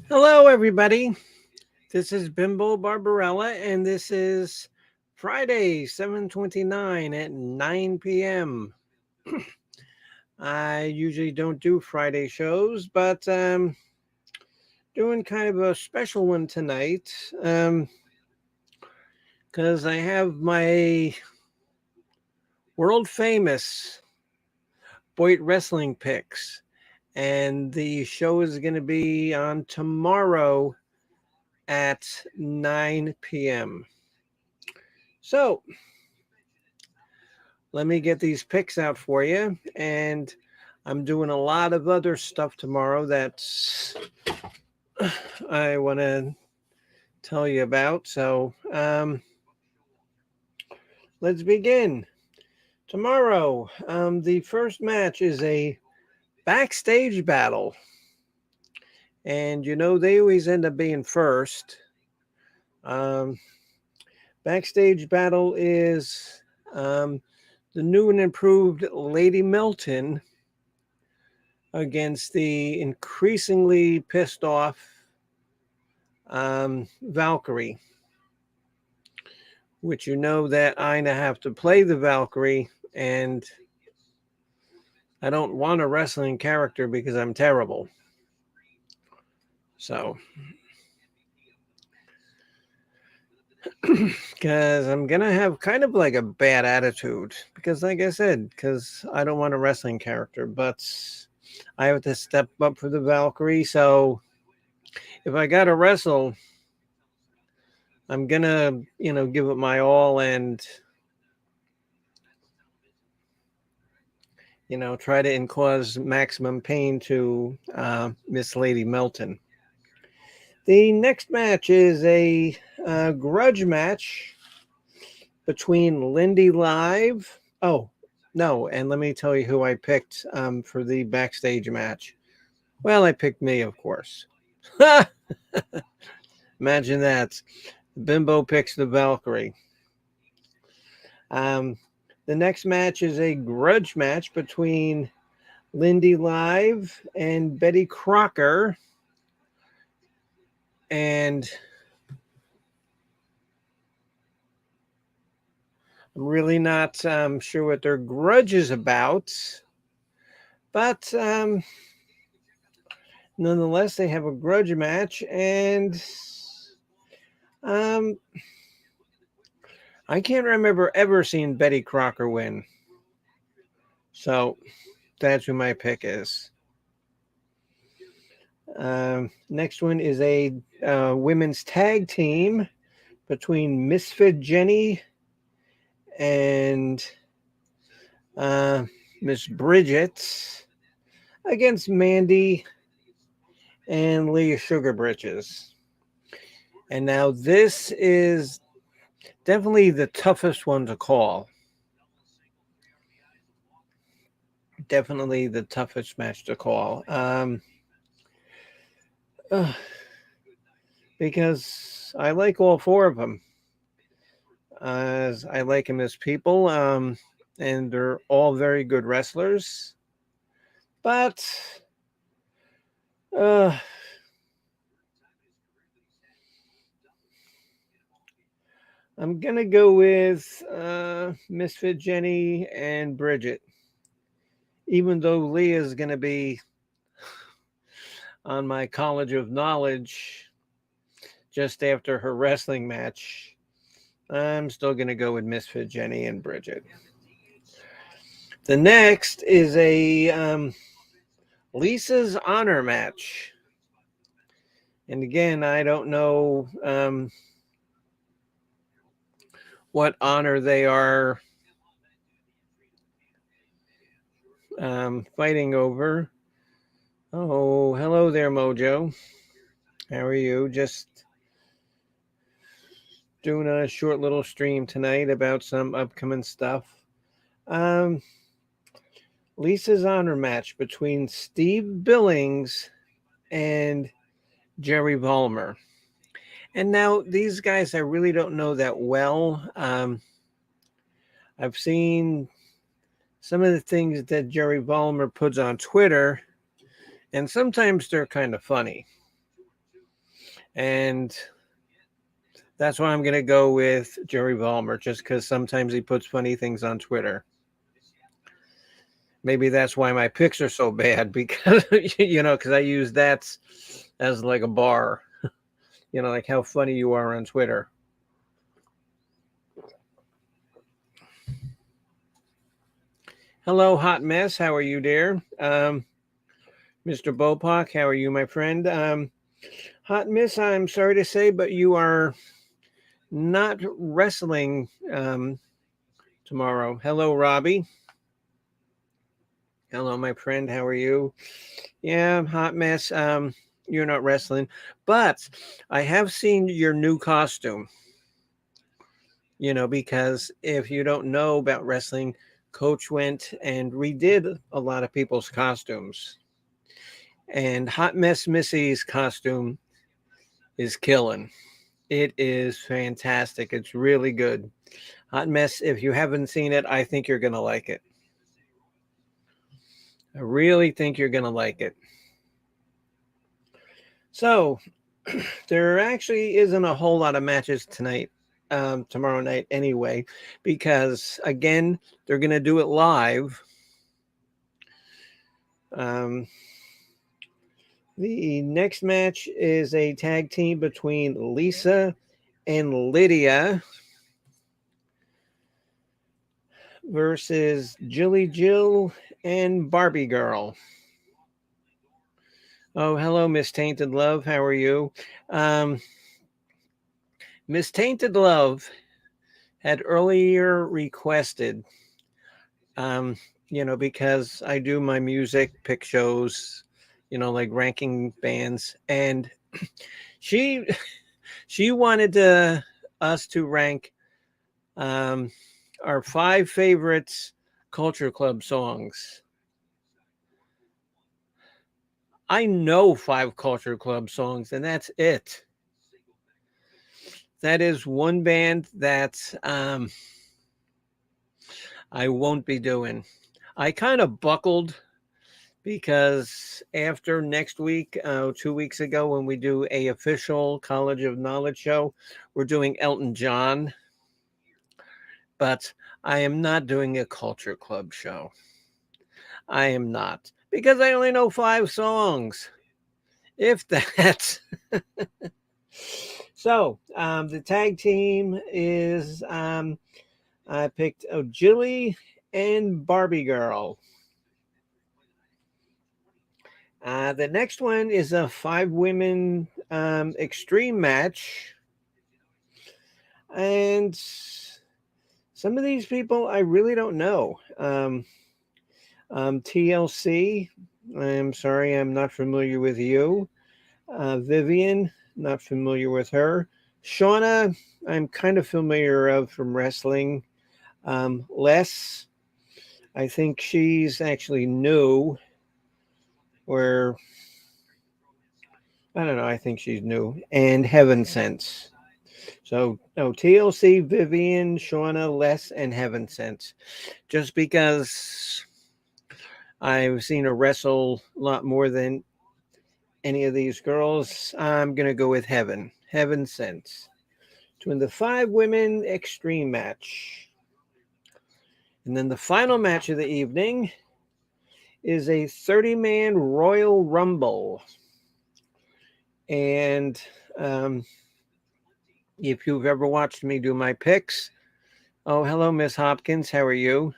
Hello, everybody. This is Bimbo Barbarella, and this is Friday, 7:29 at 9 p.m. I usually don't do Friday shows, but doing kind of a special one tonight because I have my world famous Boyd Wrestling picks, and the show is going to be on tomorrow at 9 p.m. So, let me get these picks out for you. And I'm doing a lot of other stuff tomorrow that I want to tell you about. So let's begin. Tomorrow, the first match is a backstage battle. And they always end up being first. Um, backstage battle is the new and improved Lady Milton against the increasingly pissed off Valkyrie, which that I have to play the Valkyrie, and I don't want a wrestling character because I'm terrible. So, because I'm gonna have kind of like a bad attitude, because like I said, because I don't want a wrestling character, but I have to step up for the Valkyrie. So, if I gotta wrestle, I'm gonna, give it my all and try to cause maximum pain to Miss Lady Melton. The next match is a grudge match between Lindy Live. Oh, no, and let me tell you who I picked for the backstage match. Well, I picked me, of course. Imagine that. Bimbo picks the Valkyrie. Um, the next match is a grudge match between Lindy Live and Betty Crocker. And I'm really not sure what their grudge is about. But nonetheless, they have a grudge match. And um, I can't remember ever seeing Betty Crocker win. So that's who my pick is. Next one is a women's tag team between Misfit Jenny and uh, Miss Bridget against Mandy and Leah Sugar Britches. And now this is definitely the toughest one to call. Definitely the toughest match to call. Uh, because I like all four of them. As I like them as people, and they're all very good wrestlers. But uh, I'm gonna go with Misfit Jenny and Bridget, even though Leah's gonna be on my College of Knowledge just after her wrestling match. I'm still gonna go with Misfit Jenny and Bridget. The next is a Lisa's honor match. And again, I don't know what honor they are fighting over. Oh, hello there, Mojo. How are you? Just doing a short little stream tonight about some upcoming stuff. Um, Lisa's honor match between Steve Billings and Jerry Vollmer. And now these guys I really don't know that well. I've seen some of the things that Jerry Vollmer puts on Twitter, and sometimes they're kind of funny. And that's why I'm going to go with Jerry Vollmer, just because sometimes he puts funny things on Twitter. Maybe that's why my picks are so bad, because, because I use that as like a bar, like how funny you are on Twitter. Hello, Hot Mess. How are you, dear? Mr. Bopak, how are you, my friend? Hot Mess, I'm sorry to say, but you are not wrestling tomorrow. Hello, Robbie. Hello, my friend. How are you? Yeah, Hot Mess. You're not wrestling, but I have seen your new costume. Because if you don't know about wrestling, Coach went and redid a lot of people's costumes. And Hot Mess Missy's costume is killing. It is fantastic. It's really good. Hot Mess, if you haven't seen it, I think you're going to like it. I really think you're going to like it. So, there actually isn't a whole lot of matches tonight, tomorrow night anyway, because again, they're going to do it live. The next match is a tag team between Lisa and Lydia versus Jilly Jill and Barbie Girl. Oh, hello, Miss Tainted Love. How are you? Miss Tainted Love had earlier requested, because I do my music pick shows, like ranking bands, and she wanted us to rank our 5 favorites Culture Club songs. I know 5 Culture Club songs, and that's it. That is one band that I won't be doing. I kind of buckled because after next week, 2 weeks ago, when we do a official College of Knowledge show, we're doing Elton John. But I am not doing a Culture Club show. I am not, because I only know 5 songs, if that. So the tag team is I picked Jilly and Barbie Girl. The next one is a 5-women extreme match. And some of these people I really don't know. TLC, I'm sorry, I'm not familiar with you. Vivian, not familiar with her. Shauna, I'm kind of familiar of from wrestling. Les, I think she's actually new. Where I don't know, I think she's new. And Heaven Sense. So TLC, Vivian, Shauna, Les, and Heaven Sense. Just because I've seen her wrestle a lot more than any of these girls, I'm gonna go with Heaven Sense. To win the 5-women extreme match. And then the final match of the evening is a 30-man Royal Rumble. And if you've ever watched me do my picks, oh, hello, Miss Hopkins. How are you?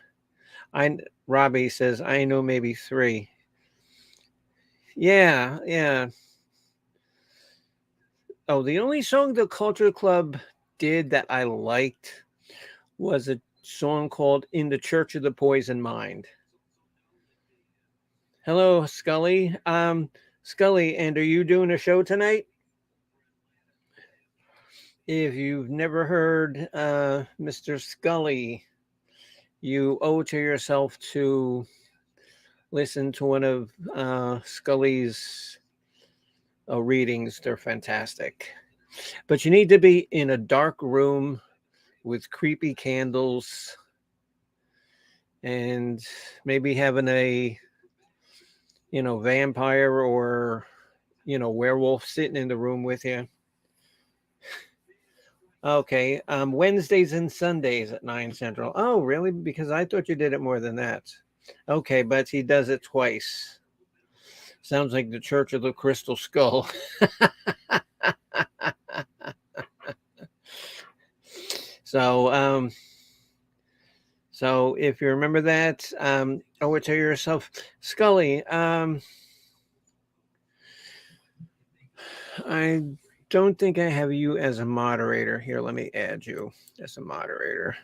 Robbie says, I know maybe 3. Yeah. Oh, the only song the Culture Club did that I liked was a song called In the Church of the Poison Mind. Hello, Scully. Scully, and are you doing a show tonight? If you've never heard Mr. Scully, you owe it to yourself to listen to one of Scully's readings. They're fantastic. But you need to be in a dark room with creepy candles and maybe having a, vampire or, werewolf sitting in the room with you. Okay. Wednesdays and Sundays at 9 Central. Oh, really? Because I thought you did it more than that. Okay, but he does it twice. Sounds like the Church of the Crystal Skull. So, so if you remember that, or tell yourself, Scully, I don't think I have you as a moderator. Here, let me add you as a moderator.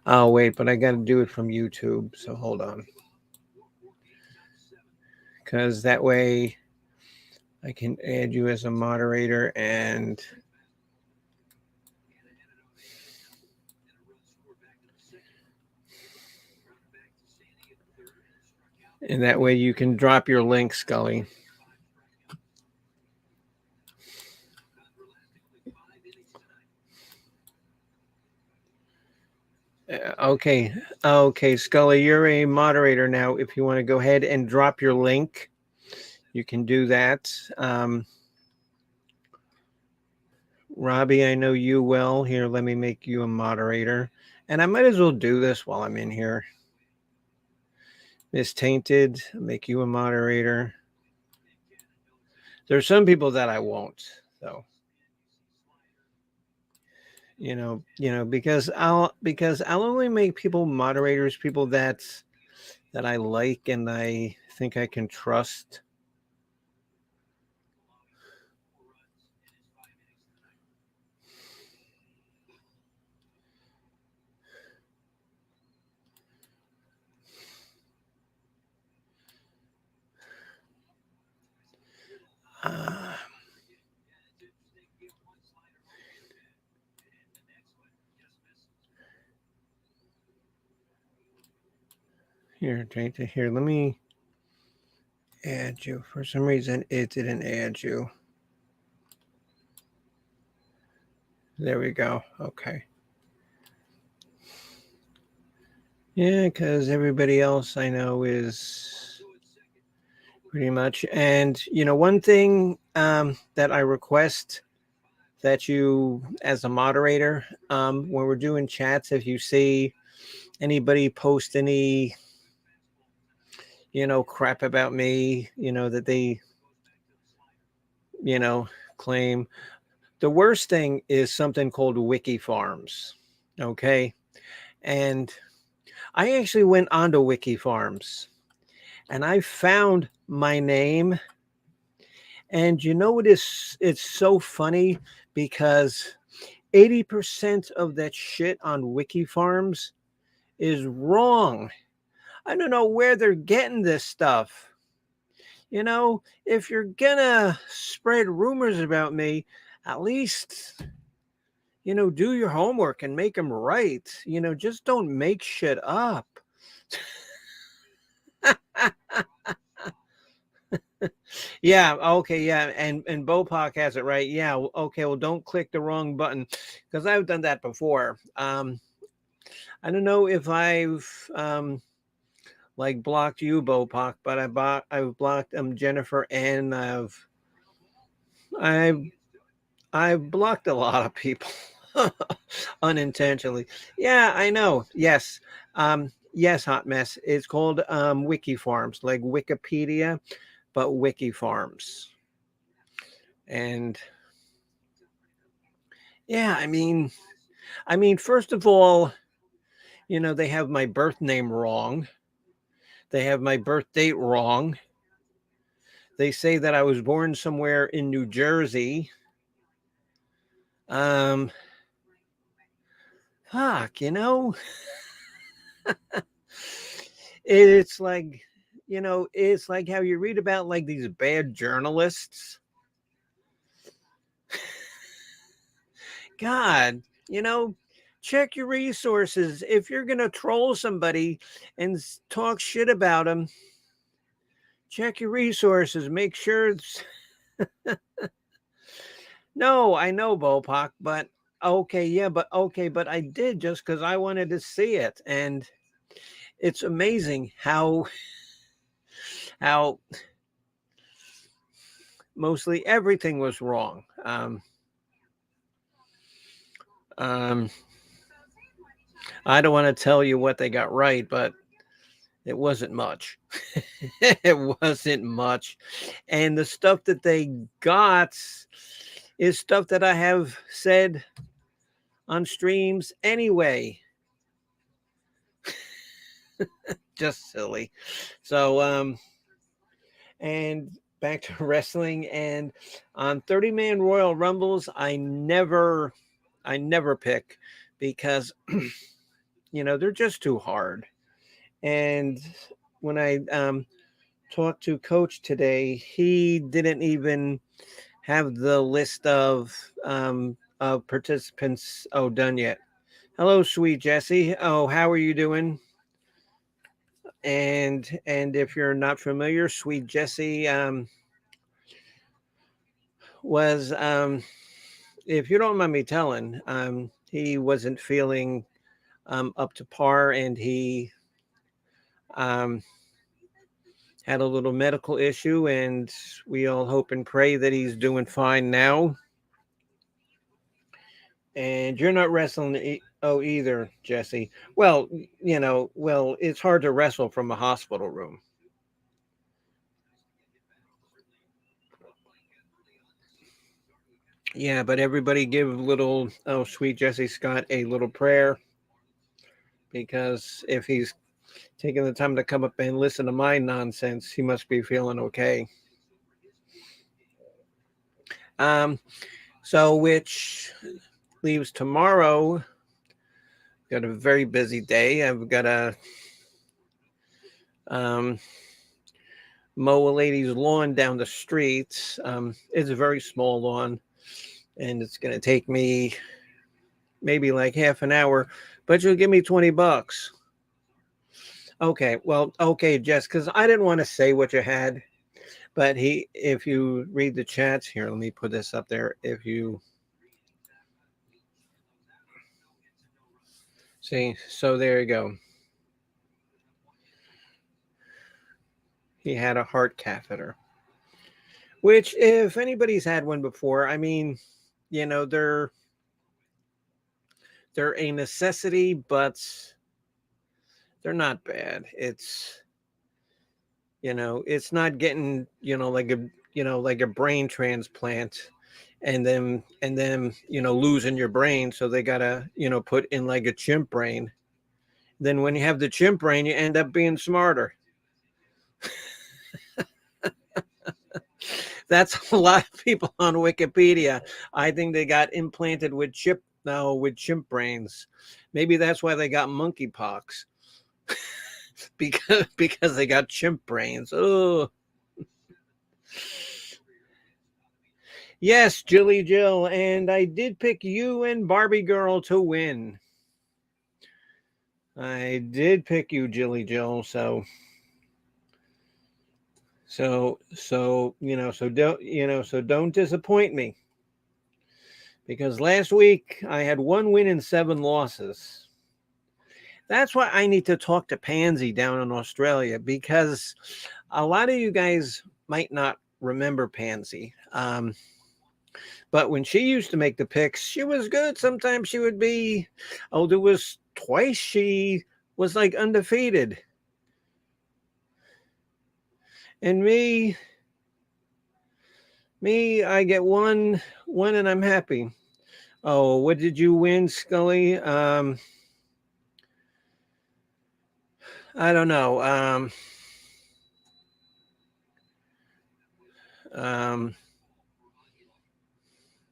Oh, wait, but I got to do it from YouTube. So hold on. Because that way I can add you as a moderator and that way you can drop your link, Scully. Okay, Scully, you're a moderator now. If you want to go ahead and drop your link, you can do that. Robbie, I know you well. Here, let me make you a moderator. And I might as well do this while I'm in here. Miss Tainted, make you a moderator. There's some people that I won't, though. Because I'll only make people moderators, people that I like and I think I can trust. Here, let me add you. For some reason, it didn't add you. There we go. Okay. Yeah, because everybody else I know is pretty much. And, one thing that I request that you, as a moderator, when we're doing chats, if you see anybody post any, crap about me, that they, claim. The worst thing is something called Wiki Farms. Okay. And I actually went onto Wiki Farms and I found my name. And it's so funny because 80% of that shit on Wiki Farms is wrong. I don't know where they're getting this stuff. If you're gonna spread rumors about me, at least, do your homework and make them right. Just don't make shit up. Yeah, okay, yeah, and Bopak has it right. Yeah, okay, well, don't click the wrong button because I've done that before. I don't know if I've like blocked you, Bopak, but I've blocked Jennifer, and I've blocked a lot of people unintentionally. Yeah, I know. Yes. Yes, Hot Mess. It's called Wiki Farms, like Wikipedia, but Wiki Farms. And yeah, I mean, first of all, they have my birth name wrong. They have my birth date wrong. They say that I was born somewhere in New Jersey. Fuck, it's like, it's like how you read about like these bad journalists. God, check your resources. If you're going to troll somebody and talk shit about them, check your resources. Make sure. No, I know, Bopak, but okay, but I did just because I wanted to see it. And it's amazing how mostly everything was wrong. Um, I don't want to tell you what they got right, but it wasn't much. It wasn't much. And the stuff that they got is stuff that I have said on streams anyway. Just silly. So, and back to wrestling, and on 30-man Royal Rumbles, I never pick because they're just too hard. And when I talked to Coach today, he didn't even have the list of participants done yet. Hello, sweet Jesse. Oh, how are you doing? And if you're not familiar, sweet Jesse was if you don't mind me telling, he wasn't feeling up to par, and he um, had a little medical issue, and we all hope and pray that he's doing fine now. And you're not wrestling either, Jesse. Well, it's hard to wrestle from a hospital room. Yeah, but everybody give little sweet Jesse Scott a little prayer, because if he's taking the time to come up and listen to my nonsense, he must be feeling okay. So which leaves tomorrow. Got a very busy day. I've got to mow a lady's lawn down the street. It's a very small lawn, and it's going to take me maybe like half an hour, but you'll give me $20. Okay, well, okay, Jess, because I didn't want to say what you had, but if you read the chats here, let me put this up there. If you see, so there you go. He had a heart catheter, which, if anybody's had one before, I mean, they're a necessity, but they're not bad. It's it's not getting like a brain transplant, and then losing your brain, so they gotta put in like a chimp brain. Then when you have the chimp brain, you end up being smarter. That's a lot of people on Wikipedia. I think they got implanted with chimp brains. Maybe that's why they got monkeypox. because they got chimp brains. Oh. Yes, Jilly Jill, and I did pick you and Barbie Girl to win. I did pick you, Jilly Jill, so don't disappoint me. Because last week I had 1 win and 7 losses. That's why I need to talk to Pansy down in Australia, because a lot of you guys might not remember Pansy. But when she used to make the picks, she was good. Sometimes she would be, there was twice she was like undefeated. And me, I get one and I'm happy. Oh, what did you win, Scully? I don't know. I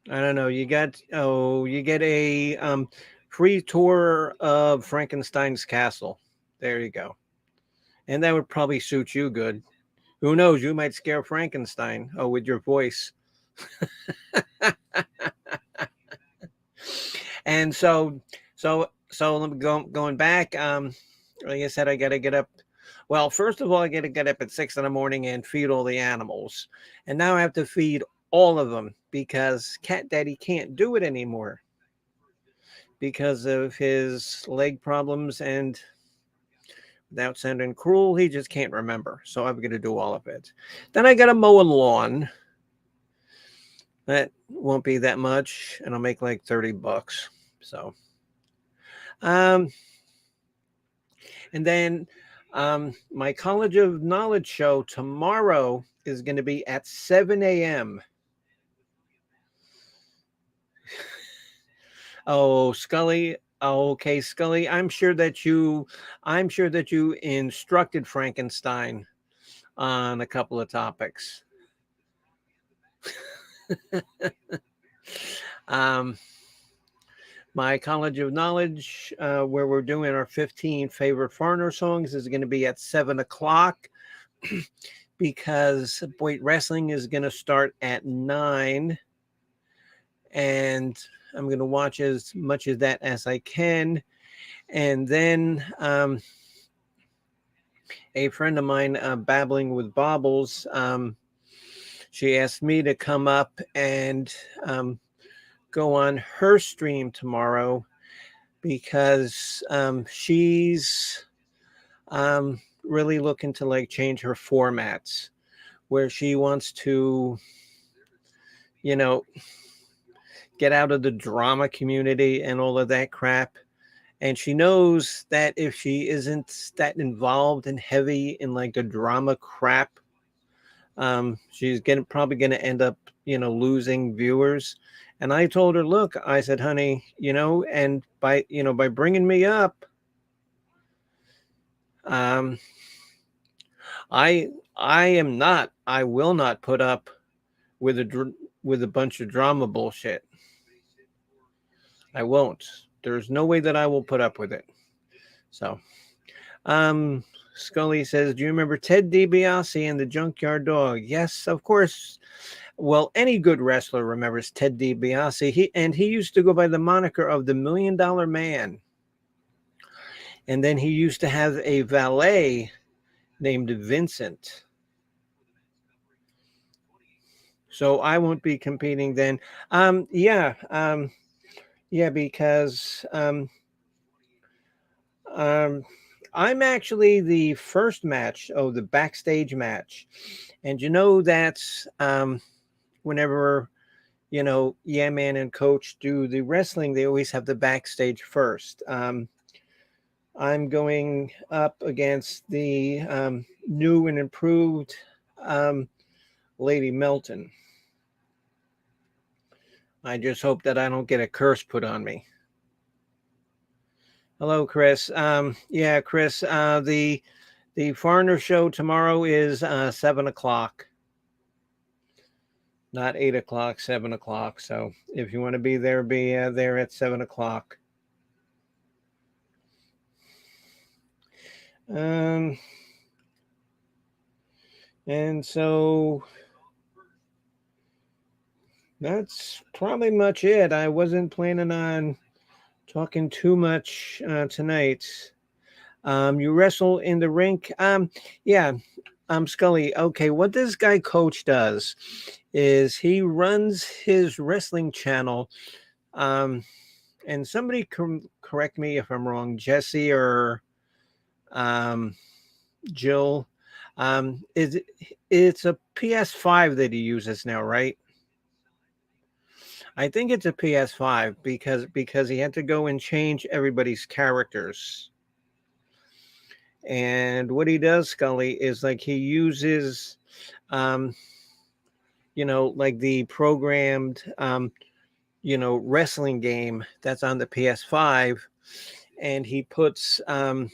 don't know. You get a free tour of Frankenstein's castle. There you go. And that would probably suit you good. Who knows? You might scare Frankenstein. Oh, with your voice. And so going back. Like I said, I got to get up. Well, first of all, I got to get up at 6 a.m. and feed all the animals. And now I have to feed all of them because Cat Daddy can't do it anymore because of his leg problems, and without sounding cruel, he just can't remember. So I'm going to do all of it. Then I got to mow a lawn. That won't be that much, and I'll make like $30. So, um, and then my College of Knowledge show tomorrow is going to be at 7 a.m. Oh, Scully. Okay, Scully. I'm sure that you instructed Frankenstein on a couple of topics. um, my College of Knowledge, where we're doing our 15 favorite foreigner songs, is going to be at 7 o'clock because Boyd Wrestling is going to start at 9, and I'm going to watch as much of that as I can. And then a friend of mine, Babbling with Bobbles, she asked me to come up and go on her stream tomorrow because she's really looking to like change her formats where she wants to, you know, get out of the drama community and all of that crap. And she knows that if she isn't that involved and heavy in like the drama crap, she's probably gonna end up, losing viewers. And I told her, look, I said, honey, and by bringing me up, um, I will not put up with with a bunch of drama bullshit. I won't. There's no way that I will put up with it. So, Scully says, do you remember Ted DiBiase and the Junkyard Dog? Yes, of course. Well, any good wrestler remembers Ted DiBiase. He used to go by the moniker of the $1 Million Man. And then he used to have a valet named Vincent. So I won't be competing then. Because I'm actually the first match, the backstage match. And that's whenever, Yeah Man and Coach do the wrestling, they always have the backstage first. I'm going up against the new and improved Lady Melton. I just hope that I don't get a curse put on me. Hello, Chris. Chris, the Foreigner show tomorrow is 7 o'clock. Not 8 o'clock, 7 o'clock. So if you want to be there at 7 o'clock. And so that's probably much it. I wasn't planning on talking too much tonight. You wrestle in the rink. Scully. Okay, what this guy Coach does is he runs his wrestling channel. And somebody correct me if I'm wrong, Jesse or Jill. It's a PS5 that he uses now, right? I think it's a PS5 because he had to go and change everybody's characters. And what he does, Scully, is like he uses, like the programmed, wrestling game that's on the PS5, and he puts some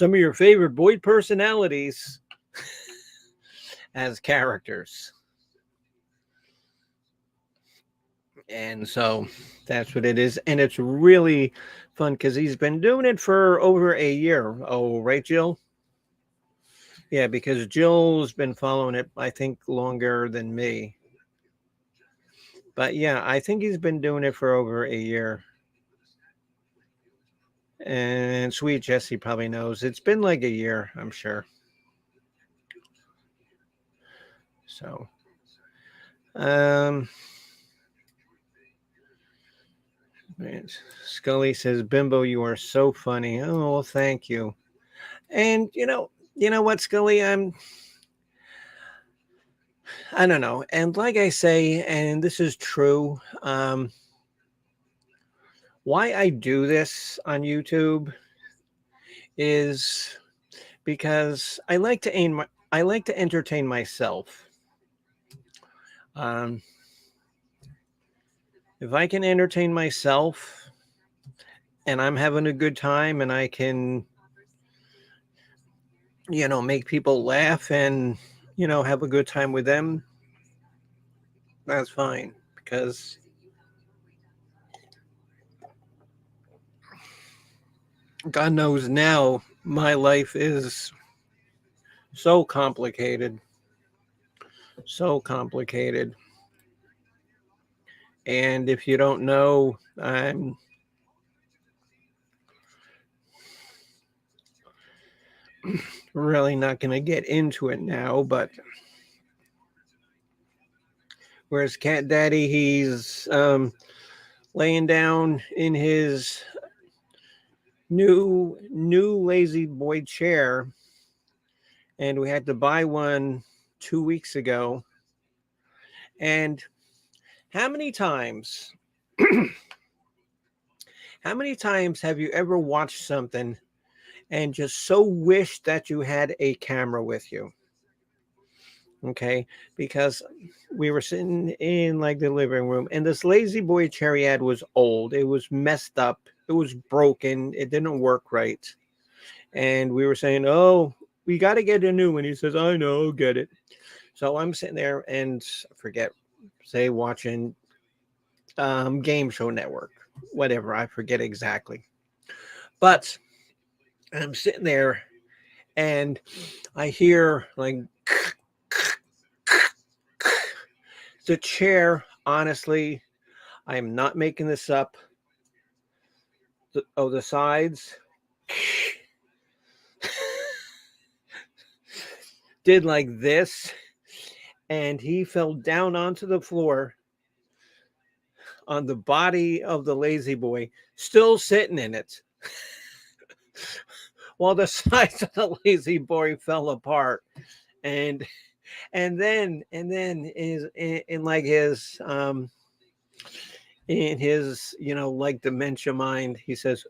of your favorite Boyd personalities as characters. And so that's what it is. And it's really fun because he's been doing it for over a year. Oh, right, Jill? Yeah, because Jill's been following it, I think, longer than me. But yeah, I think he's been doing it for over a year. And Sweet Jessie probably knows. It's been like a year, I'm sure. So, Scully says, Bimbo, you are so funny. Oh, well, thank you. And you know what, Scully, I don't know. And like I say, and this is true, Why I do this on YouTube is because I like to entertain myself. Um, if I can entertain myself and I'm having a good time and I can, make people laugh and, have a good time with them, that's fine. Because God knows now my life is so complicated, so complicated. And if you don't know, I'm really not going to get into it now. But whereas Cat Daddy, he's laying down in his new lazy boy chair, and we had to buy one 2 weeks ago. And how many times, how many times have you ever watched something and just so wish that you had a camera with you? Okay, because we were sitting in like the living room, and this lazy boy chair he had was old. It was messed up. It was broken. It didn't work right. And we were saying, "Oh, we got to get a new one." He says, "I know, I'll get it." So I'm sitting there and I forget, say, watching Game Show Network, whatever. I forget exactly. But I'm sitting there and I hear like the chair. Honestly, I am not making this up. The sides did like this, and he fell down onto the floor on the body of the lazy boy, still sitting in it, while the sides of the lazy boy fell apart. And and then is in like his in his like dementia mind, he says,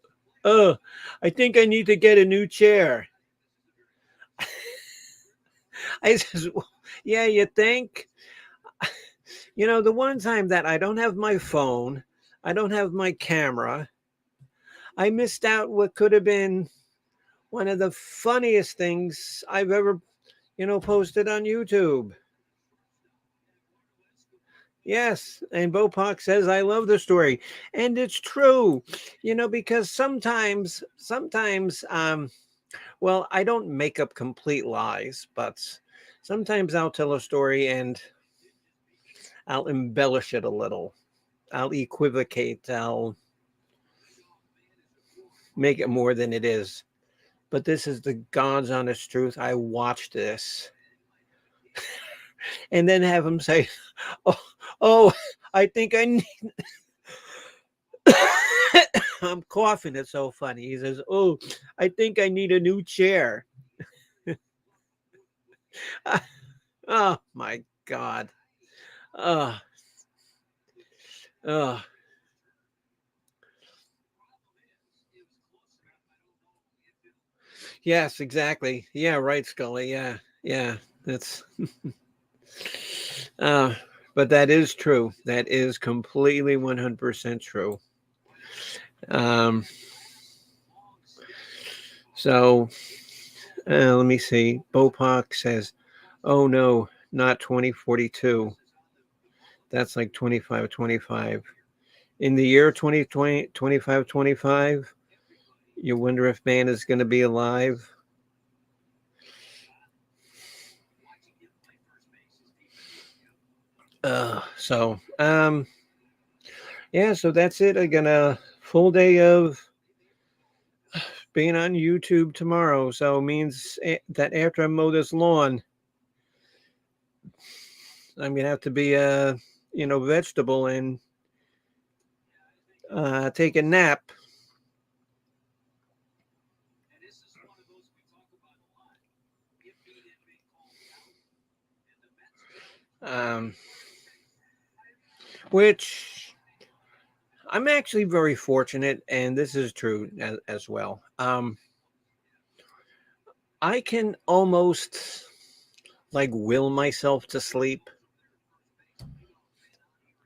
"Oh, I think I need to get a new chair." I says, "Well, yeah, you think?" The one time that I don't have my phone, I don't have my camera, I missed out what could have been one of the funniest things I've ever, posted on YouTube. Yes, and Bopak says I love the story, and it's true, because sometimes, well, I don't make up complete lies, but sometimes I'll tell a story and I'll embellish it a little. I'll equivocate. I'll make it more than it is. But this is the God's honest truth. I watched this and then have him say, "Oh, oh, I think I need." I'm coughing. It's so funny. He says, "Oh, I think I need a new chair." Oh my God. Oh, oh. Yes, exactly. Yeah, right, Scully. Yeah, yeah. That's uh but that is true. That is completely 100% true. Um so let me see. Bopak says, "Oh no, not 2042. That's like 2525. In the year 2020 2525, you wonder if man is going to be alive." Yeah, so that's it. I got a full day of being on YouTube tomorrow. So it means that after I mow this lawn, I'm gonna have to be a vegetable and take a nap. Um, which I'm actually very fortunate, and this is true as well. I can almost like will myself to sleep.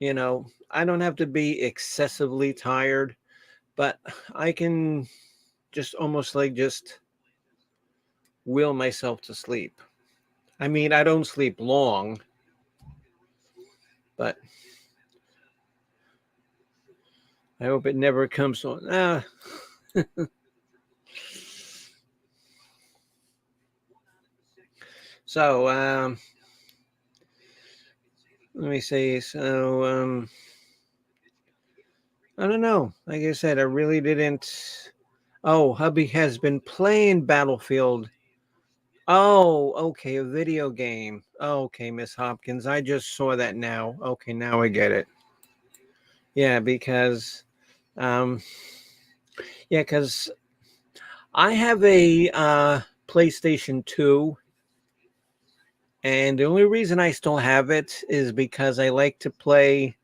I don't have to be excessively tired, but I can just almost like just will myself to sleep. I mean, I don't sleep long, but I hope it never comes on. So, let me see. So, I don't know. Like I said, I really didn't. Oh, hubby has been playing Battlefield. Oh, okay, a video game. Okay, Miss Hopkins, I just saw that now. Okay, now I get it. Yeah, because, um, yeah, because I have a PlayStation 2, and the only reason I still have it is because I like to play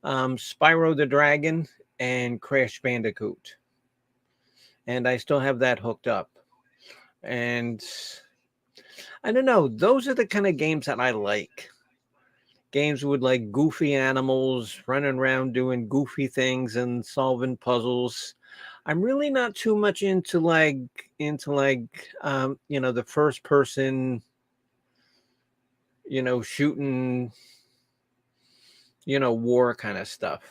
Spyro the Dragon and Crash Bandicoot, and I still have that hooked up. And I don't know, those are the kind of games that I like. Games with like goofy animals running around doing goofy things and solving puzzles. I'm really not too much into the first person, shooting, war kind of stuff.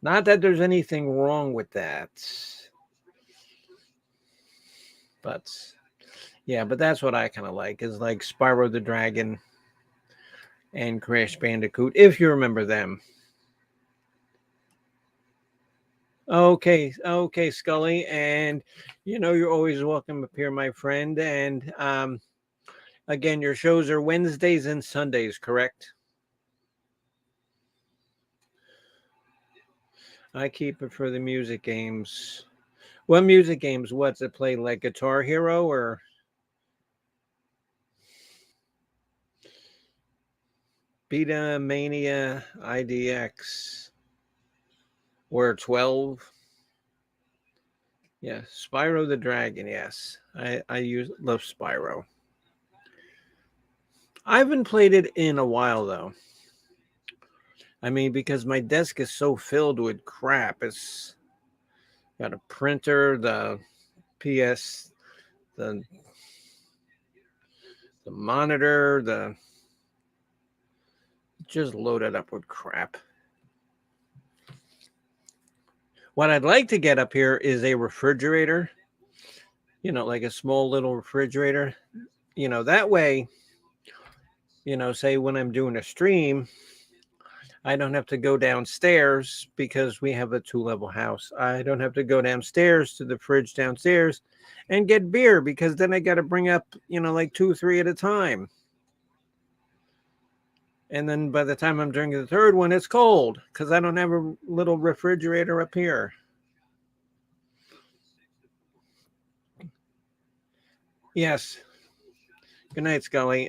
Not that there's anything wrong with that, but yeah, but that's what I kind of like is like Spyro the Dragon and Crash Bandicoot, if you remember them. Okay, Scully, and you're always welcome up here, my friend. And again, your shows are Wednesdays and Sundays, correct? I keep it for the music games. What music games? What's it play like Guitar Hero or Beta Mania IDX or 12? Yeah, Spyro the Dragon. Yes, I love Spyro. I haven't played it in a while though. I mean, because my desk is so filled with crap. It's got a printer, the PS, the the monitor, the just loaded up with crap. What I'd like to get up here is a refrigerator, like a small little refrigerator. That way, say when I'm doing a stream, I don't have to go downstairs because we have a 2-level house. I don't have to go downstairs to the fridge downstairs and get beer because then I got to bring up, like 2, 3 at a time. And then by the time I'm drinking the third one, it's cold because I don't have a little refrigerator up here. Yes. Good night, Scully.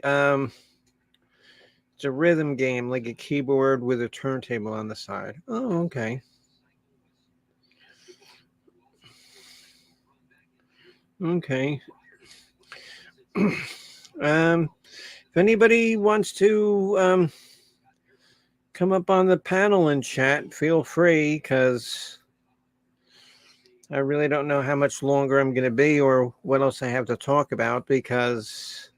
It's a rhythm game, like a keyboard with a turntable on the side. Oh, okay. Okay. If anybody wants to come up on the panel and chat, feel free, because I really don't know how much longer I'm going to be or what else I have to talk about because,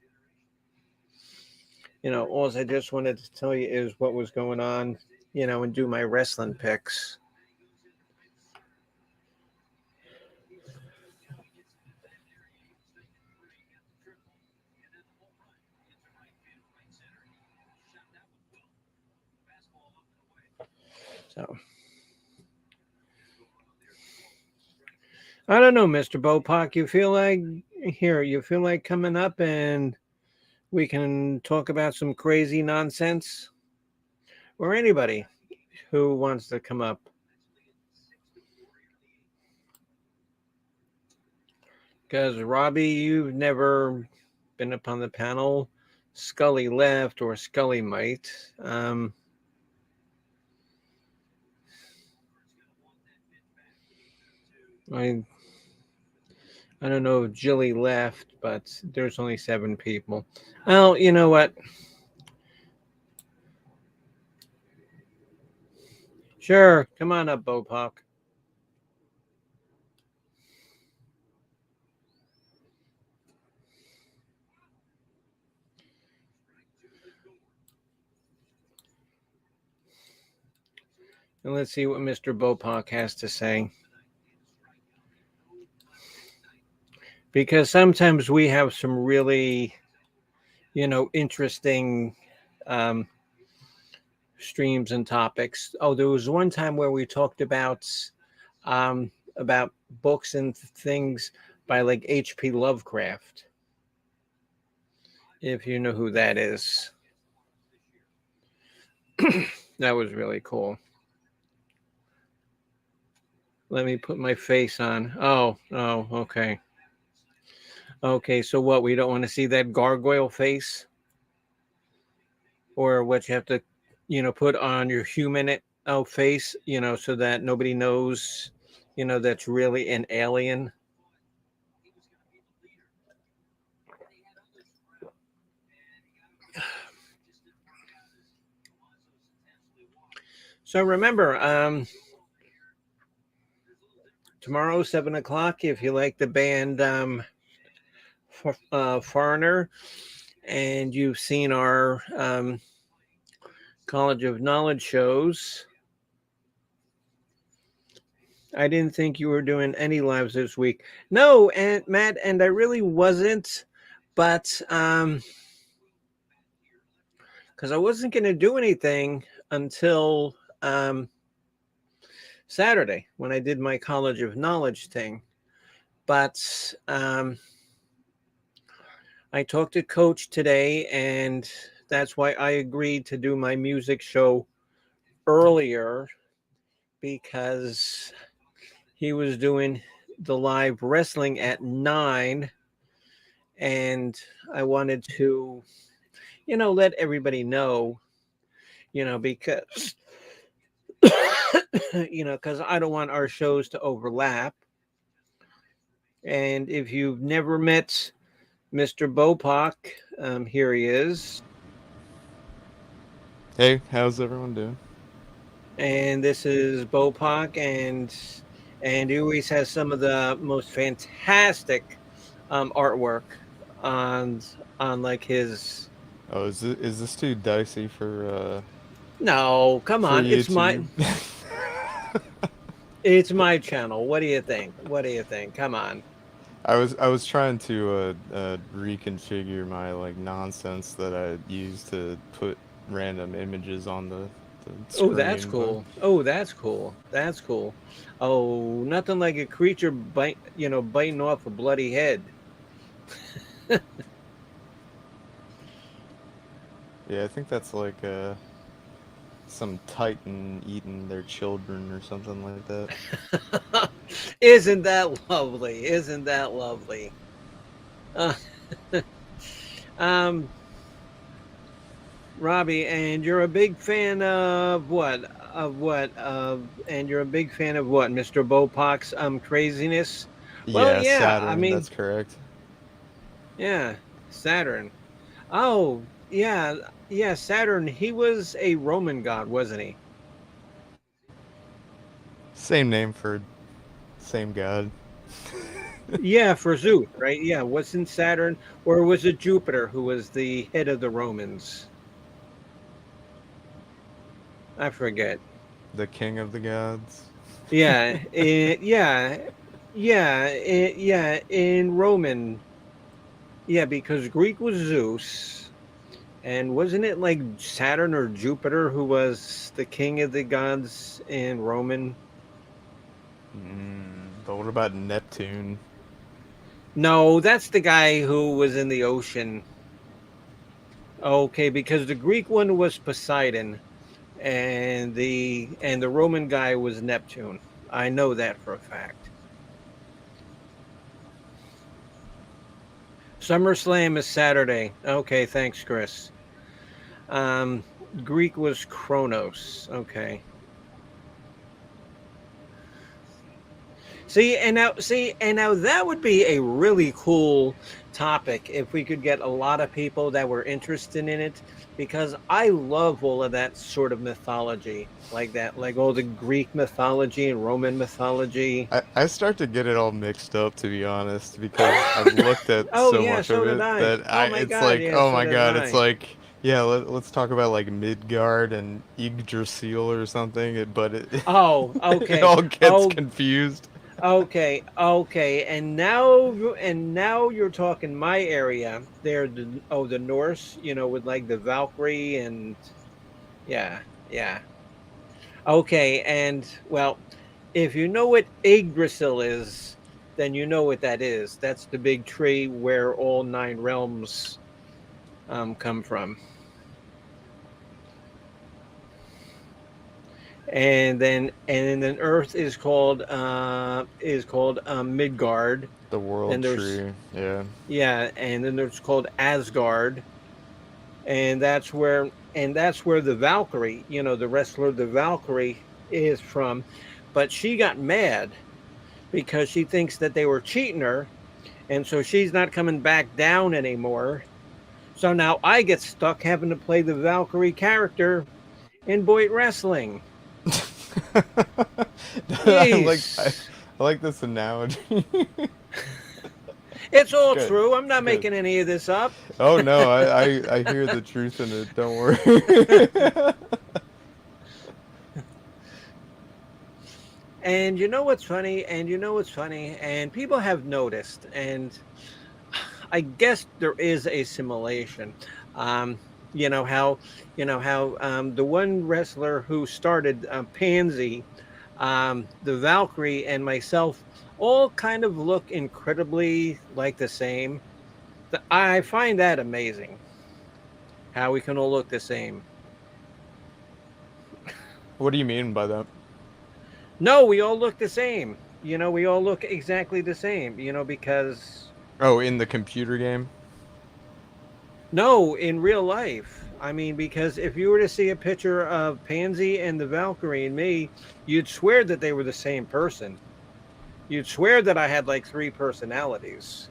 all I just wanted to tell you is what was going on, and do my wrestling picks. So, I don't know, Mr. Bopak, you feel like coming up and we can talk about some crazy nonsense? Or anybody who wants to come up. Because Robbie, you've never been up on the panel. Scully left, or Scully might. I I don't know if Jilly left, but there's only 7 people. Oh, you know what? Sure, come on up, Bopak. And let's see what Mr. Bopak has to say. Because sometimes we have some really, interesting um, streams and topics. Oh, there was one time where we talked about books and things by like H.P. Lovecraft, if you know who that is. That was really cool. Let me put my face on. Oh, okay. Okay, so what? We don't want to see that gargoyle face? Or what you have to, put on your human face, so that nobody knows, that's really an alien. So remember, tomorrow 7 o'clock. If you like the band Foreigner, and you've seen our College of Knowledge shows. I didn't think you were doing any lives this week. No, and Matt, and I really wasn't, but because I wasn't going to do anything until Saturday when I did my College of Knowledge thing. But I talked to Coach today, and that's why I agreed to do my music show earlier, because he was doing the live wrestling at 9, and I wanted to, let everybody know, because, because I don't want our shows to overlap. And if you've never met Mr. Bopak, here he is. Hey, how's everyone doing? And this is Bopak, and he always has some of the most fantastic artwork on on like his. Oh, is this too dicey No, come for on, YouTube? it's my channel. What do you think? What do you think? Come on. I was trying to reconfigure my like nonsense that I use to put random images on the Oh, that's screen, but cool. Oh, that's cool. That's cool. Oh, nothing like a creature biting off a bloody head. yeah, I think that's like some titan eating their children or something like that. Isn't that lovely? Isn't that lovely? Uh, um, Robbie, and you're a big fan of what? Of what? And you're a big fan of what? Mr. Bopak's craziness. Well, Yeah, yeah. I Saturn, mean, that's correct. yeah, Saturn. Oh, yeah, yeah, Saturn. He was a Roman god, wasn't he? Same name for same god. Yeah, for Zeus, right? Yeah, wasn't Saturn, or was it Jupiter who was the head of the Romans? I forget. The king of the gods. Yeah, yeah. In Roman, yeah, because Greek was Zeus, and wasn't it like Saturn or Jupiter who was the king of the gods in Roman? But what about Neptune? No, that's the guy who was in the ocean. Okay, because the Greek one was Poseidon, and the Roman guy was Neptune. I know that for a fact. SummerSlam is Saturday. Okay, thanks, Chris. Um, Greek was Kronos. Okay. See, and now that would be a really cool topic if we could get a lot of people that were interested in it, because I love all of that sort of mythology, like that, like all the Greek mythology and Roman mythology. I start to get it all mixed up, to be honest, because I've looked at Oh so yeah, much of so did it I. that Oh I my it's God, like, yeah, oh so my did God, it's I. like, yeah, let's talk about like Midgard and Yggdrasil or something, but Oh, it okay. all gets Oh, confused. okay. And now you're talking my area. There, the Norse, with like the Valkyrie and yeah, yeah. Okay, and well, if you know what Yggdrasil is, then you know what that is. That's the big tree where all nine realms come from. And then Earth is called Midgard. The world Then there's tree, yeah. Yeah, and then there's called Asgard, and that's where the Valkyrie, the wrestler, the Valkyrie, is from. But she got mad because she thinks that they were cheating her, and so she's not coming back down anymore. So now I get stuck having to play the Valkyrie character in Boyd Wrestling. I like this analogy. It's It's all good. true. I'm It's not good. making any of this up. Oh no, I hear the truth in it. Don't worry. And you know what's funny? And people have noticed, and I guess there is a simulation. Um, the one wrestler who started Pansy, the Valkyrie, and myself all kind of look incredibly like the same. I find that amazing how we can all look the same. What do you mean by that? No, we all look the same. We all look exactly the same. Because Oh, in the computer game? no, in real life. I mean, because if you were to see a picture of Pansy and the Valkyrie and me, you'd swear that they were the same person. You'd swear that I had like three personalities.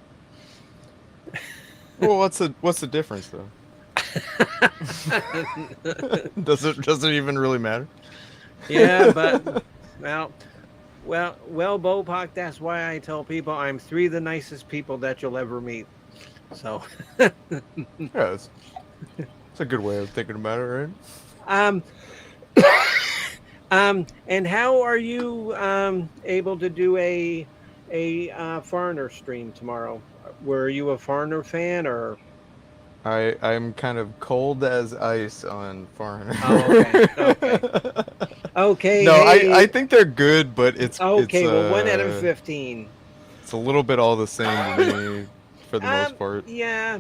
Well, what's the difference though? Does it even really matter? Yeah, but well, well, Bopak, that's why I tell people I'm three of the nicest people that you'll ever meet. So, Yeah, it's a good way of thinking about it, right? um, and how are you able to do a foreigner stream tomorrow? Were you a foreigner fan or? I'm kind of cold as ice on Foreigner. Oh, okay. Okay, No, I hey, think they're good, but it's okay. Well, 1 out of 15. it's a little bit all the same to me for the most part. Yeah.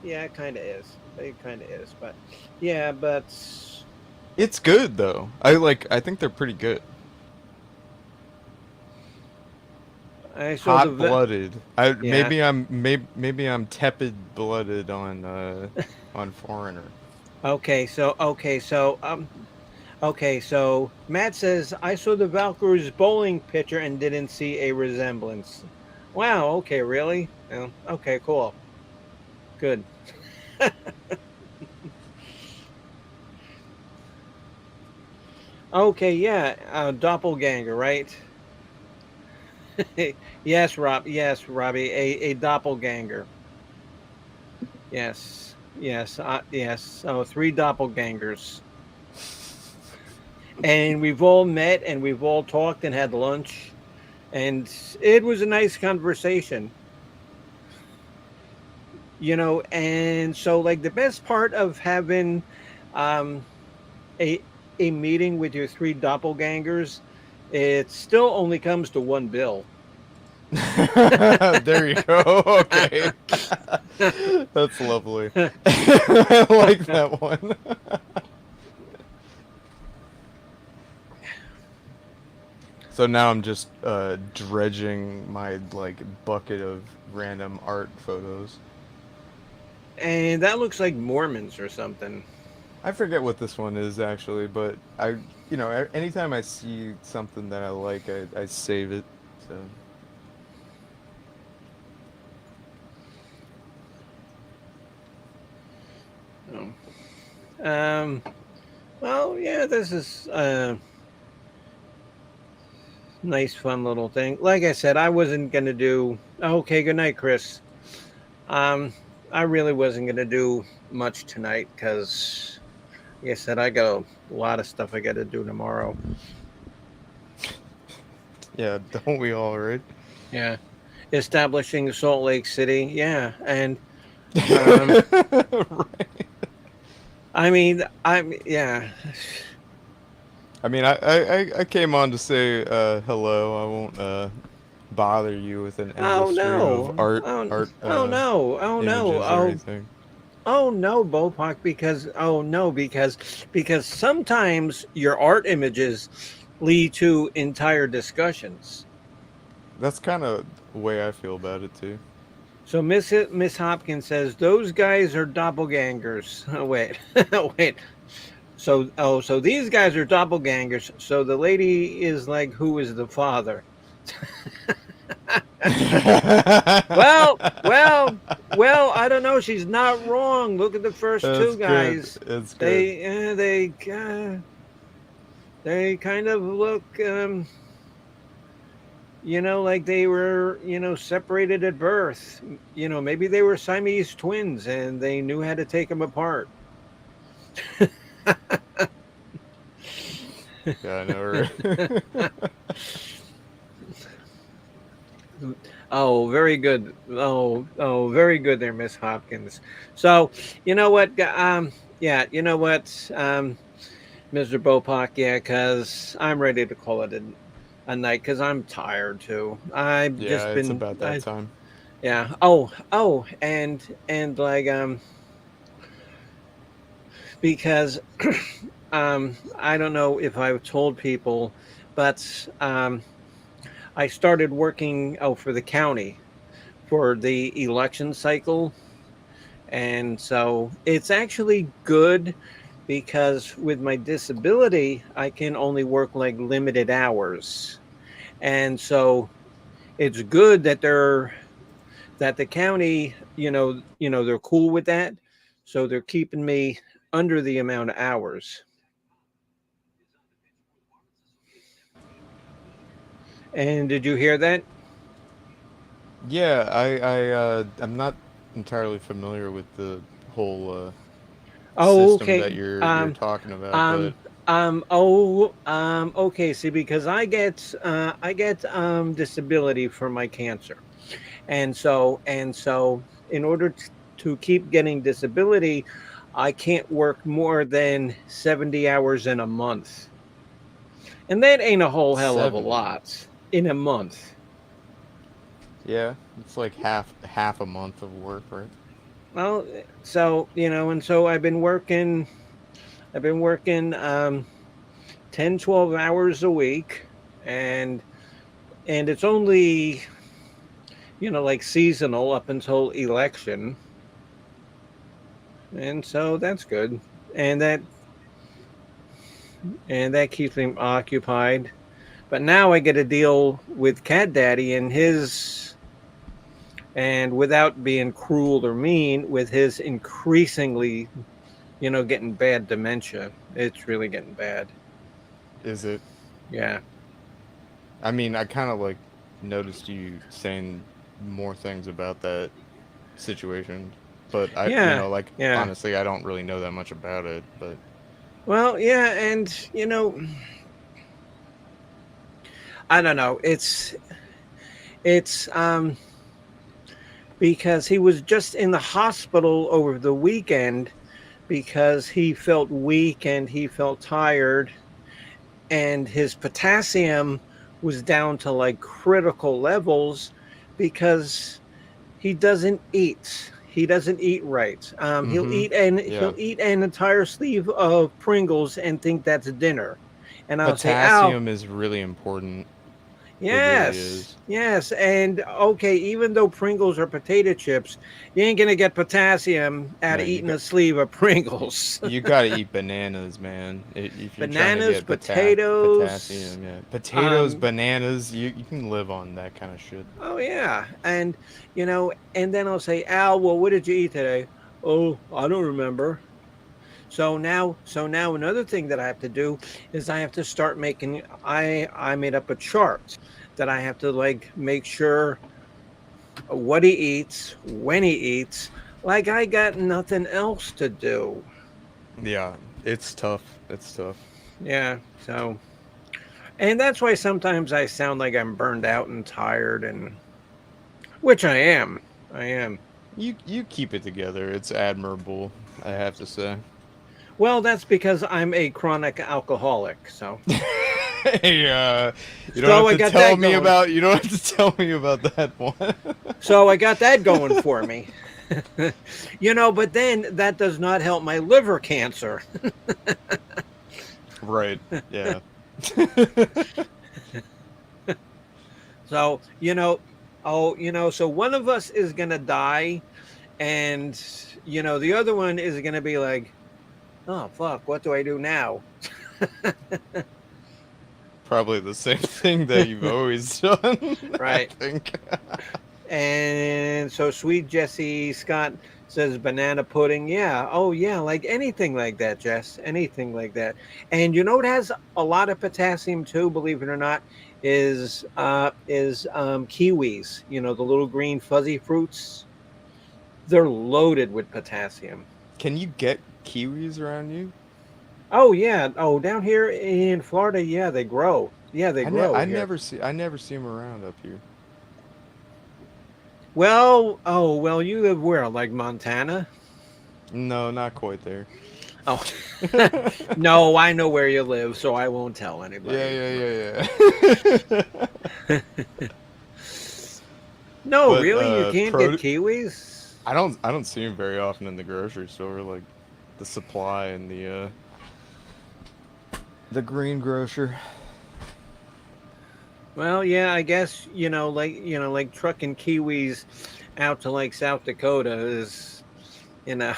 It kind of is. It kind of is, but yeah, but It's good though. I think they're pretty good. I saw Hot blooded. I yeah. maybe I'm tepid blooded on Foreigner. Okay, so Matt says I saw the Valkyries bowling picture and didn't see a resemblance. Wow. Okay, really? Okay, cool, good. Okay, yeah, doppelganger, right? Yes, Rob. Yes, Robbie, a doppelganger. Yes. Oh, three doppelgangers, and we've all met and we've all talked and had lunch, and it was a nice conversation. And so like the best part of having um a a meeting with your three doppelgangers, it still only comes to one bill. There you go. Okay. That's lovely. I like that one. So now I'm just dredging my like bucket of random art photos. And that looks like Mormons or something. I forget what this one is actually, but anytime I see something that I like, I save it. So Oh. Well, yeah, this is a nice, fun little thing. Like I said, I wasn't gonna do. Okay, good night, Chris. Um, I really wasn't gonna do much tonight because, like I said, I got a lot of stuff I got to do tomorrow. yeah, don't we all, right? Yeah, establishing Salt Lake City. Yeah, and um, Right. I mean, I'm yeah. I mean, I came on to say hello. I won't bother you with an Oh endless stream of no! art Oh no! Oh no! images or Oh anything. oh no, Bopak, because oh no, because sometimes your art images lead to entire discussions. That's kind of the way I feel about it too. So Miss Hopkins says those guys are doppelgangers. Oh, wait, wait. So these guys are doppelgangers. So the lady is like, who is the father? Well. I don't know. She's not wrong. Look at the first That's two good. guys. It's good. They kind of look, like they were, separated at birth. Maybe they were Siamese twins and they knew how to take them apart. Yeah, I know. Right? Oh, very good. Oh, very good there, Miss Hopkins. So, you know what? Yeah, you know what, Mr. Bopak, yeah, because I'm ready to call it a night because I'm tired too. I've Yeah, just it's been, about that time. yeah. Oh, and like, because, I don't know if I've told people, but, I started working out for the county for the election cycle. And so it's actually good because with my disability, I can only work like limited hours. And so it's good that the county, they're cool with that. So they're keeping me under the amount of hours. And did you hear that? Yeah, I'm not entirely familiar with the whole Oh, system okay. that you're talking about, but Um, okay. See, because I get disability for my cancer, and so in order to keep getting disability, I can't work more than 70 hours in a month, and that ain't a whole hell of a 70. lot in a month. Yeah, it's like half a month of work, right? Well, so and so I've been working 10, 12 hours a week, and it's only like seasonal up until election, and so that's good, and that keeps me occupied. But now I get to deal with Cat Daddy and without being cruel or mean, with his increasingly getting bad dementia. It's really getting bad. Is it? Yeah. I mean, I kind of like noticed you saying more things about that situation, but Yeah. like Yeah. honestly, I don't really know that much about it, but Well, yeah, and I don't know. It's because he was just in the hospital over the weekend because he felt weak and he felt tired, and his potassium was down to like critical levels because he doesn't eat. He doesn't eat right. He'll mm-hmm. eat and Yeah. he'll eat an entire sleeve of Pringles and think that's dinner. And I'll say, "Ow, Potassium is really important. Yes, is. yes, and okay, even though Pringles are potato chips, you ain't gonna get potassium out No, of eating a sleeve of Pringles. you gotta eat bananas, man. If you're trying to Bananas, get potatoes, potassium, yeah, potatoes, um, bananas, you can live on that kind of shit. oh yeah, and and then I'll say, Al, well, what did you eat today? Oh, I don't remember. So now another thing that I have to do is I have to start making. I made up a chart that I have to like make sure what he eats, when he eats. Like I got nothing else to do. Yeah, it's tough. It's tough. Yeah. So, and that's why sometimes I sound like I'm burned out and tired, and which I am. I am. You keep it together. It's admirable, I have to say. Well, that's because I'm a chronic alcoholic. So, Hey, you don't so have I to got tell that me going. about. You don't have to tell me about that one. So I got that going for me. But then that does not help my liver cancer. Right. Yeah. So, so one of us is going to die, and, the other one is going to be like, oh, fuck, what do I do now? Probably the same thing that you've always done, I Right. think. And so Sweet Jessie Scott says banana pudding. Yeah. Oh, yeah. Like anything like that, Jess. Anything like that. And it has a lot of potassium too, believe it or not, is kiwis. The little green fuzzy fruits. They're loaded with potassium. Can you get kiwis around you? Oh yeah. Oh, down here in Florida, yeah, they grow. Yeah, they grow here. I never see them around up here. Well, you live where? Like Montana? No, not quite there. Oh, no, I know where you live, so I won't tell Yeah, anybody. yeah, yeah, yeah. No, But really, you can't get pro kiwis? I don't see them very often in the grocery store, like the supply and the green grocer. Well, yeah, I guess, like trucking kiwis out to like South Dakota is, you know.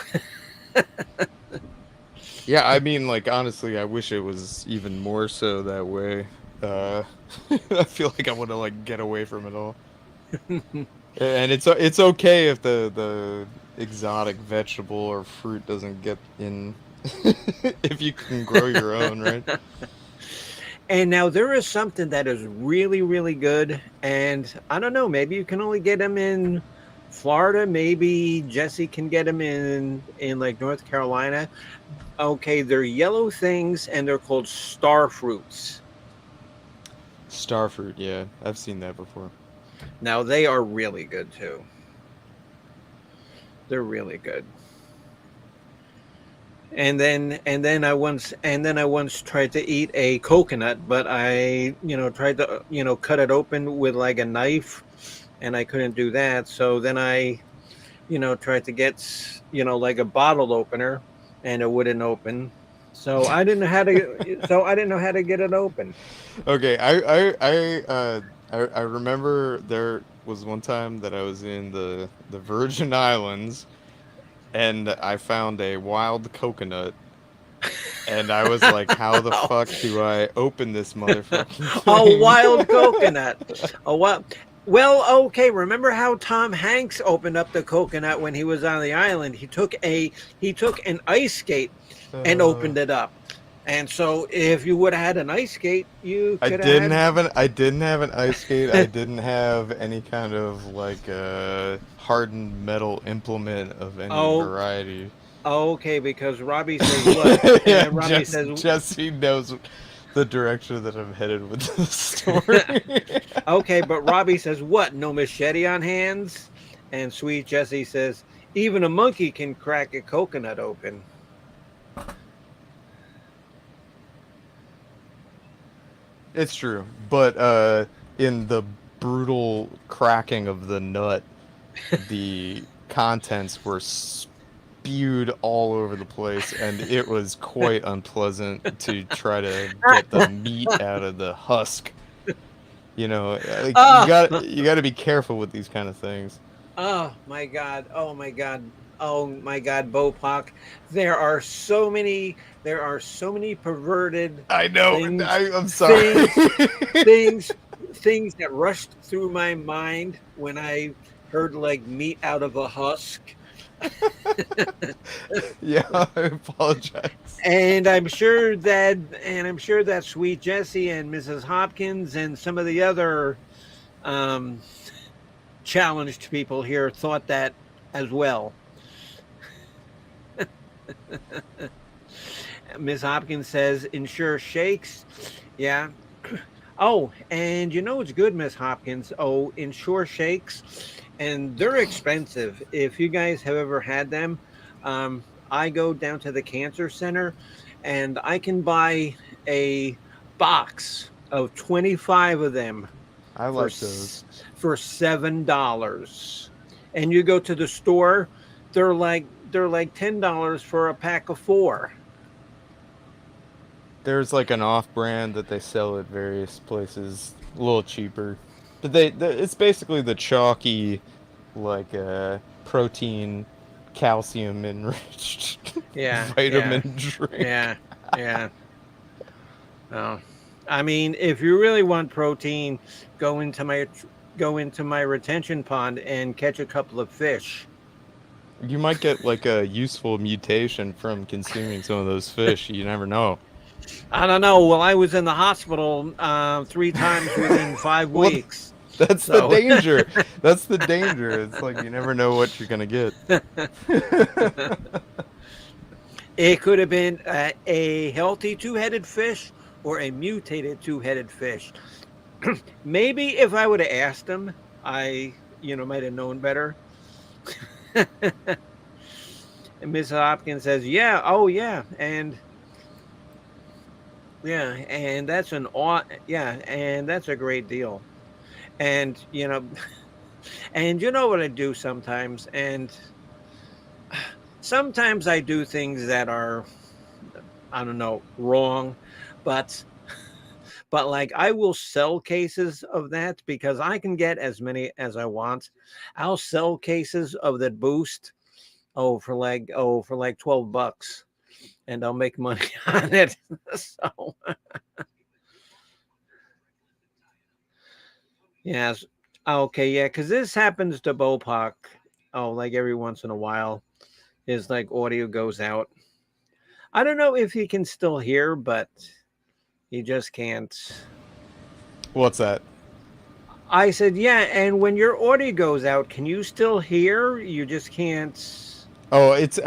Yeah, I mean, like honestly, I wish it was even more so that way. Uh, I feel like I want to like get away from it all. And it's okay if the exotic vegetable or fruit doesn't get in if you can grow your own, right? And now there is something that is really, really good. And I don't know, maybe you can only get them in Florida. Maybe Jesse can get them in like North Carolina. Okay, they're yellow things and they're called star fruits. Starfruit, yeah, I've seen that before. Now they are really good too. They're really good. And then I once tried to eat a coconut, but I tried to cut it open with like a knife, and I couldn't do that. So then I tried to get like a bottle opener, and it wouldn't open. So I didn't know how to get it open. Okay, I remember there was one time that I was in the Virgin Islands and I found a wild coconut and I was like, how the fuck do I open this motherfucking A thing? wild coconut. A wild. Well, okay. Remember how Tom Hanks opened up the coconut when he was on the island? He took an ice skate and Uh, opened it up. And so, if you would have had an ice skate, you could have had. I didn't have an ice skate. I didn't have any kind of like hardened metal implement of any Oh, variety. okay. Because Robbie says what, and Yeah, then Robbie says, Jesse knows the direction that I'm headed with the story. okay, but Robbie says what? No machete on hands. And Sweet Jessie says, even a monkey can crack a coconut open. It's true, but in the brutal cracking of the nut, the contents were spewed all over the place, and it was quite unpleasant to try to get the meat out of the husk. You know, like Oh, you got to be careful with these kind of things. oh my God. Oh my God. Oh my God, Bopak. There are so many perverted I know. things, I'm sorry. things, things, things that rushed through my mind when I heard like meat out of a husk. Yeah, I apologize. And I'm sure that Sweet Jessie and Mrs. Hopkins and some of the other um, challenged people here thought that as well. Miss Hopkins says, ensure shakes. Yeah. Oh, and you know it's good, Miss Hopkins. Oh, ensure shakes. And they're expensive. If you guys have ever had them, I go down to the cancer center and I can buy a box of 25 of them I for like those. for $7. And you go to the store, they're like $10 for a pack of four. There's like an off-brand that they sell at various places, a little cheaper. But it's basically the chalky, like protein, calcium enriched Yeah, yeah, vitamin drink. yeah, yeah. Oh, I mean, if you really want protein, go into my go into my retention pond and catch a couple of fish. You might get like a useful mutation from consuming some of those fish. You never know. I don't know. Well, I was in the hospital 3 times within five Well, weeks, that's the so danger. That's the danger. It's like you never know what you're gonna get. it could have been a healthy two-headed fish or a mutated two-headed fish. Maybe if I would have asked him, I might have known better. And Miss Hopkins says, "Yeah, oh yeah, and yeah, and and that's a great deal." And and you know what I do sometimes, and sometimes I do things that are, I don't know, wrong, but like I will sell cases of that because I can get as many as I want. I'll sell cases of that boost, for like $12, and I'll make money on it. So yes. Okay, yeah, because this happens to Bopak. Oh, like every once in a while, his like audio goes out. I don't know if he can still hear, but he just can't. What's that? I said, yeah, and when your audio goes out, can you still hear? You just can't. Oh, it's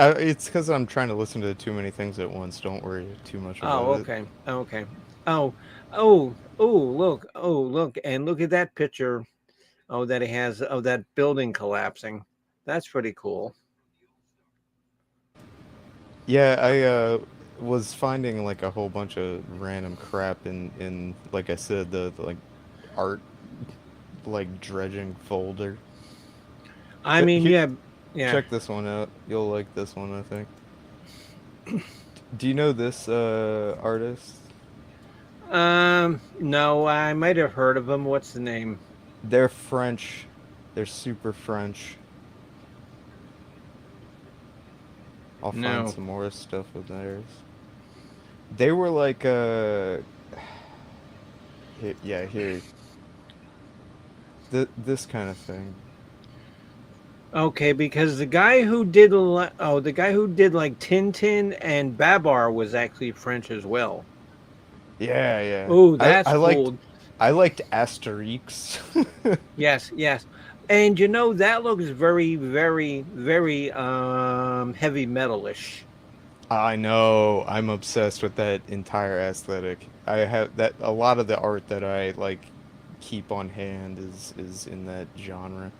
because I'm trying to listen to too many things at once. Don't worry too much Oh, about it. okay. Okay. Oh, oh, look, and look at that picture. Oh, that he has of that building collapsing. That's pretty cool. Yeah, I was finding like a whole bunch of random crap in like I said the like art like dredging folder. I mean, Here, yeah, yeah. check this one out. You'll like this one, I think. Do you know this artist? No, I might have heard of him. What's the name? They're French. They're super French. I'll find No. some more stuff of theirs. They were like yeah, here. This kind of thing. Okay, because the guy who did like Tintin and Babar was actually French as well. Yeah, yeah. Oh, that's cool. I liked Asterix. Yes, yes. And that looks very, very, very heavy metalish. I know. I'm obsessed with that entire aesthetic. I have that a lot of the art that I like keep on hand is in that genre.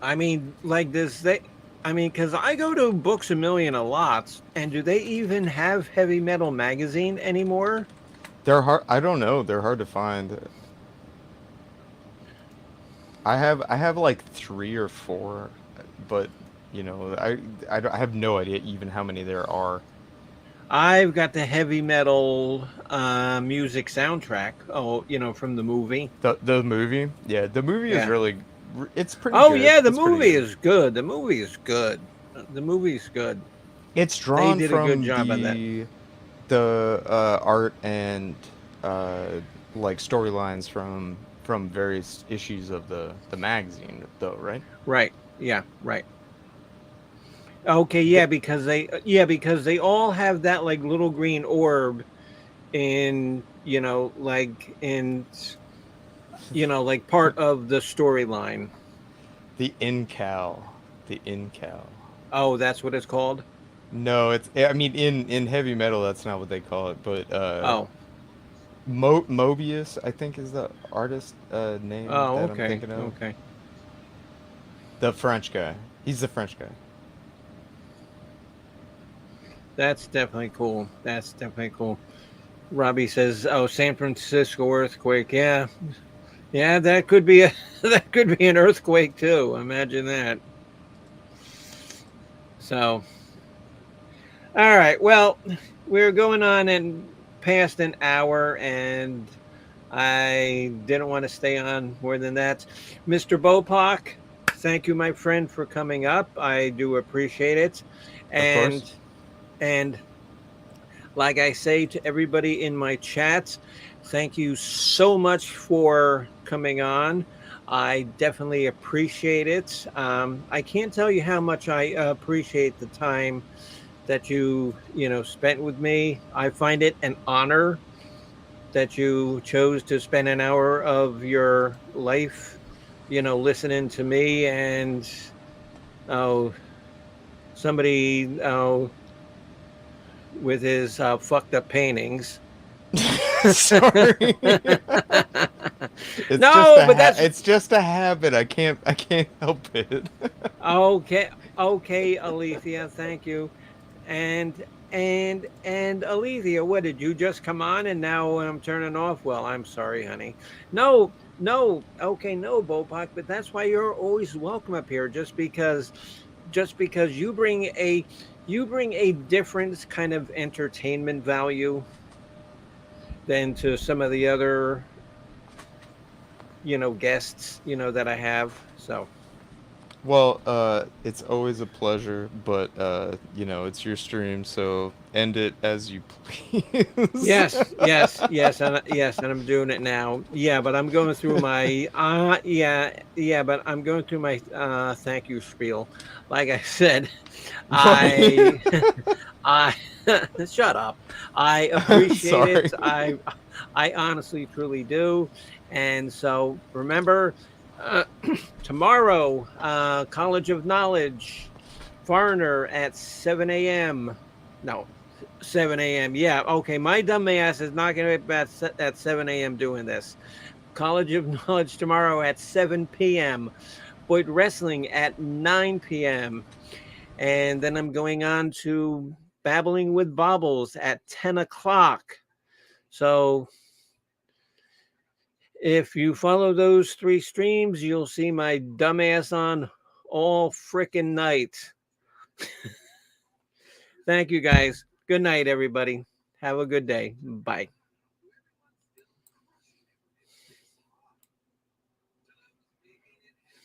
I mean, like this they I mean, because I go to Books a Million a lot, and do they even have heavy metal magazine anymore? They're hard. I don't know. They're hard to find. I have like three or four, but I have no idea even how many there are. I've got the heavy metal music soundtrack. Oh, from the movie. The movie, yeah, the movie is Yeah. really, it's pretty Oh good. yeah, the It's pretty movie good. is good. The movie is good. The movie's good. It's They drawn did a good from job on that. the art and like storylines from various issues of the magazine, though, right? Right. Yeah. Right. Okay. Yeah, because they all have that like little green orb in like like part of the storyline. The incal, the incal. Oh, that's what it's called. No, it's I mean in heavy metal that's not what they call it, but Oh. Mobius I think is the artist name Oh. that I'm Okay. thinking of. Okay. The French guy. He's the French guy. That's definitely cool. That's definitely cool. Robbie says, "Oh, San Francisco earthquake. Yeah, yeah, that could be a that could be an earthquake too. Imagine that." So, all right. Well, we're going on and past an hour, and I didn't want to stay on more than that. Mr. Bopak, thank you, my friend, for coming up. I do appreciate it, Of course. and like I say to everybody in my chats, thank you so much for coming on. I definitely appreciate it. I can't tell you how much I appreciate the time that you spent with me. I find it an honor that you chose to spend an hour of your life, listening to me and oh, somebody with his fucked up paintings. Sorry. No, but that's It's just a habit. I can't help it. okay. Okay, Alethea, thank you. And Alethea, what did you just come on and now I'm turning off? Well, I'm sorry, honey. No, no, okay, no, Bopak, but that's why you're always welcome up here. Just because you bring a different kind of entertainment value than to some of the other guests that I have. So Well, it's always a pleasure, but it's your stream, so end it as you please. yes, yes, yes, and I'm doing it now. Yeah, but I'm going through my yeah, but I'm going through my thank you spiel. Like I said, Why? I I shut up. I appreciate it. Sorry. I honestly truly do. And so remember, uh, tomorrow, College of Knowledge, Foreigner at 7 a.m. No, 7 a.m. Yeah, okay. My dumb ass is not going to be at 7 a.m. doing this. College of Knowledge tomorrow at 7 p.m. Boyd Wrestling at 9 p.m. And then I'm going on to Babbling with Bobbles at 10 o'clock. So if you follow those three streams, you'll see my dumbass on all frickin' night. Thank you guys. Good night, everybody. Have a good day. Bye.